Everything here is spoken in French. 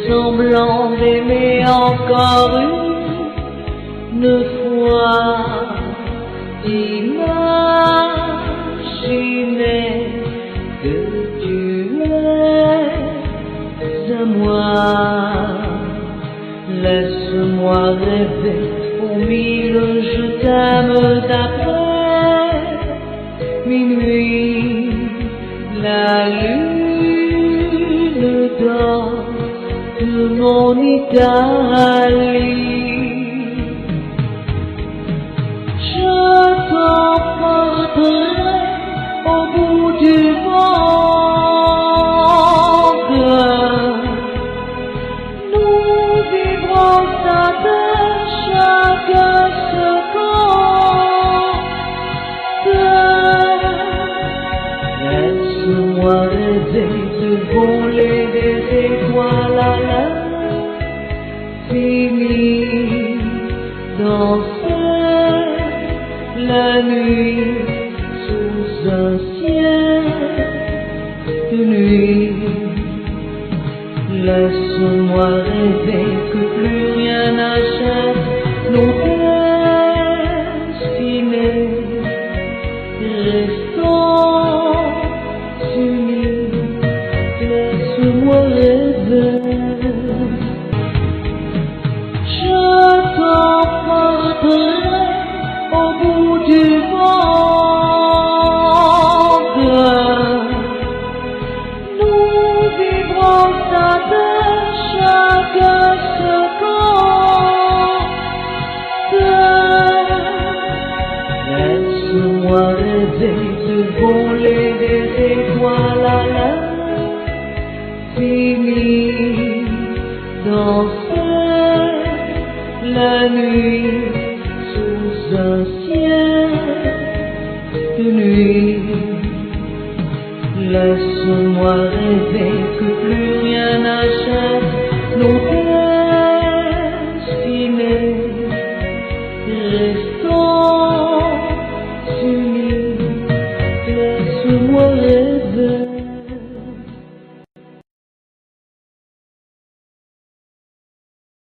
semblant d'aimer encore une fois. Imaginer que tu es à moi. Laisse-moi rêver aux mille je t'aime d'après minuit. La lune d'or de mon Italie. Je t'emporterai au bout du monde. Nous vivrons ça de chaque seconde. Laisse-moi rêver de voler des étoiles à l'infini, danser la nuit sous un ciel de nuit. Laisse-moi rêver que plus rien n'achète nos destinées. Restons unis, laisse-moi rêver. Je t'emporterai au bout du monde. Nous vivrons ça de chaque seconde. Laisse-moi rêver de voler des étoiles à l'infini, danser la nuit sous un ciel de nuit. Laisse-moi rêver que plus rien n'achète nos destinées.